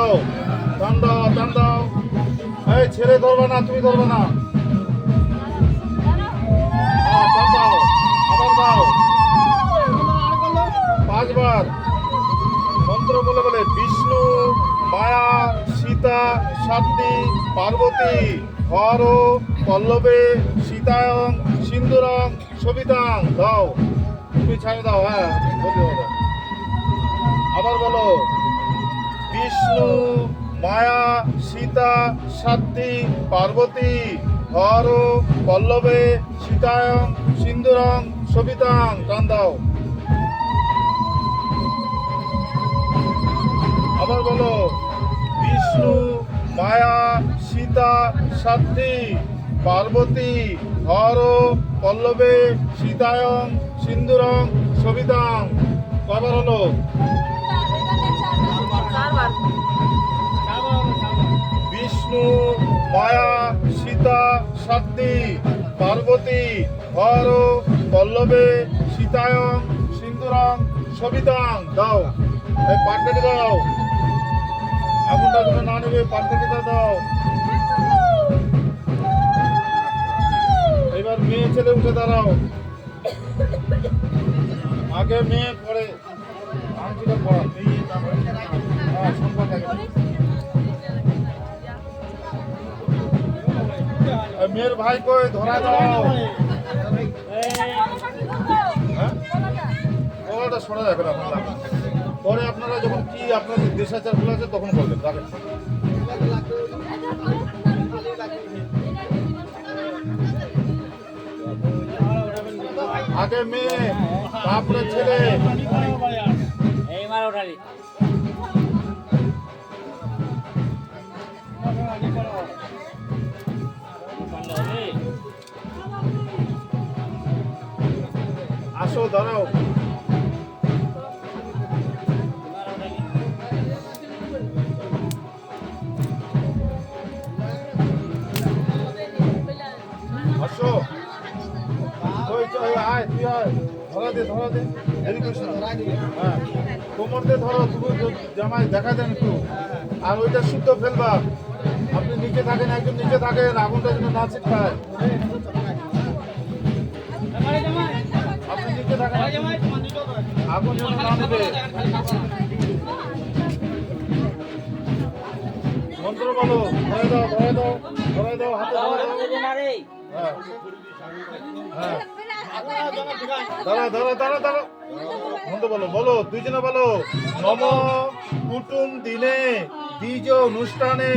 দাও, টান দাও, টান দাও। এই ছেড়ে ধরবে না, তুমি ধরবে না। হ্যাঁ, টান দাও, আবার দাও। 5 বার মন্ত্র বলে বলে বিষ্ণু, মায়া, সীতা, সাতী, পার্বতী, হর, পল্লবে, সীতায়ং, সিন্দুরং, সবিতাং। দাও, তুমি ছাড়ে দাও। হ্যাঁ, বলতে হবে। আবার বলো, বিষ্ণু, মায়া, সীতা, সাতী, পার্বতী, হর, পল্লবে, সীতায়ং, সিন্দুরং, সবিতাং। টান দাও। আবার বলো, বিষ্ণু, মায়া, সীতা, সাতী, পার্বতী, হর, পল্লবে, সীতায়ং, সিন্দুরং, সবিতাং। কয়বার হলো? বিষ্ণু, মায়া, সীতা, সাতী, পার্বতী, হর, পল্লবে, সীতায়ং, সিন্দুরং, সবিতাং। দাও, এই পাট কেটে দাও। আগুনটা তুমি না নেবে, পাট কেটে দাও। এবার মেয়ে ছেলে উঠে দাঁড়াও। আগে মেয়ে, পরে আংটিটা পড়া। হ্যাঁ, সংখ্যা থাকে। মেয়ের ভাই কই, ধরা দাও। হ্যাঁ, ওটা শোনা যাবে না। পরে আপনারা যখন কি আপনাদের দেশাচার গুলো আছে তখন বলবেন। রাখেন। আগে মেয়ে, তারপরে ছেলে। আসো, দাঁড়াও। আসো, আয়, তুই আয়। ধরা দে, ধরা দে। দেরি করিস না। হ্যাঁ, কোমর দিয়ে ধরো। তুমি জামাই দেখা দেন একটু। আর ওইটা শুদ্ধ ফেলবা। আপনি নিচে থাকেন, একজন নিচে থাকেন, আগুনটা যেন না ছিটকায়। আপনি নিচে থাকেন, আগুন যেন না নেবে। মন্ত্র বলো, ধরে দাও, ধরে দাও, ধরে দাও, হাতে ধরে দাও। হ্যাঁ, হ্যাঁ, দাঁড়া, দাঁড়া, দাঁড়া, দাঁড়া। মন্ত্র বলো, বলো, দুইজনে বলো। নম কুটুম দিনে বীজ অনুষ্ঠানে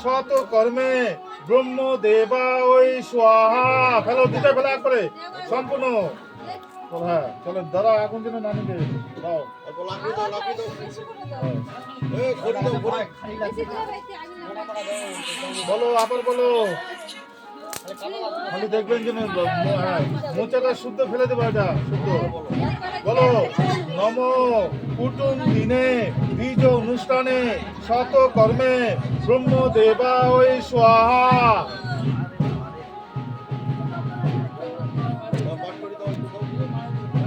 শত কর্মে ব্রহ্ম দেবা ওই স্বাহা। ফেলো, দুটা ফেলা করে সম্পূর্ণ। হ্যাঁ, চলো, দাঁড়া, আগুন যেন না নিবে। দাও, বলো, আবার বলো। খালি দেখবেন যেন মোচাটা শুদ্ধ ফেলে দেবো। এটা শুদ্ধ বলো। নম কুটুম দিনে বীজ অনুষ্ঠানে শত কর্মে ব্রহ্ম দেবা ওই স্বাহা।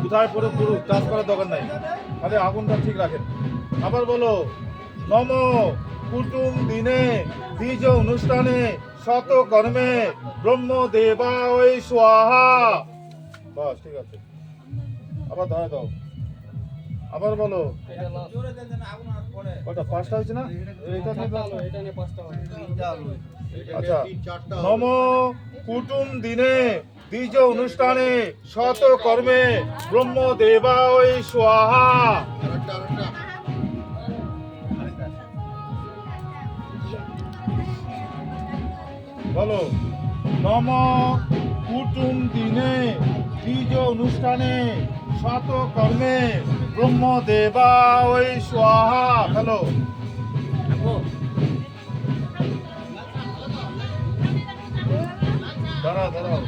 কোথায় পুরো পুরো কাজ করার দরকার নাই, খালি আগুনটা ঠিক রাখেন। আবার বলো, নম কুটুম দিনে বীজ অনুষ্ঠানে শত কর্মে ব্রহ্ম দেবা ওই স্বাহা। বাস, ঠিক আছে। আবার ধরে দাও। আবার বলো। ওটা 5টা হয়েছে না? আচ্ছা, নম কুটুম দিনে বীজ অনুষ্ঠানে শত কর্মে ব্রহ্ম দেবা ওই স্বাহা। বলো, নম কুটুম দিনে বীজ অনুষ্ঠানে শত কর্মে ব্রহ্ম দেবা ওই স্বাহা। হ্যালো, দাঁড়াও, দাঁড়াও।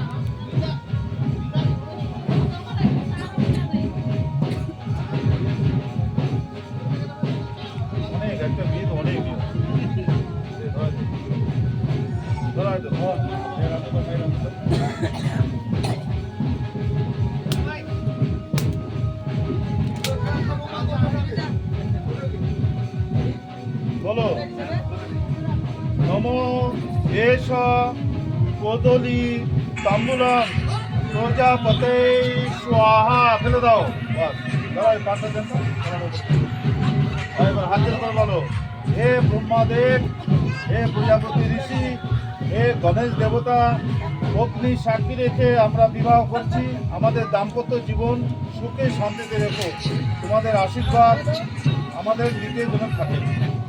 অনেক একটা বিয়ে, অনেক বলো। নম এষ কদলি তাম্বুলম প্রজাপতে স্বাহা। ফেলে দাও। বাস দাঁড়াও, এই পাশে দেন তো। এবার হাত করে বলো, হে ব্রহ্মাদেব, হে প্রজাপতি ঋষি, হে গণেশ দেবতা, অগ্নি সাক্ষী রেখে আমরা বিবাহ করছি। আমাদের দাম্পত্য জীবন সুখে শান্তিতে রেখো। তোমাদের আশীর্বাদ আমাদের দিকে যেন থাকে।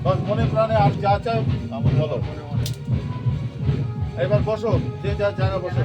বস মনে প্রাণে আর যা চাও আমি বলো। এবার বসো, যে যা জায়গা বসো।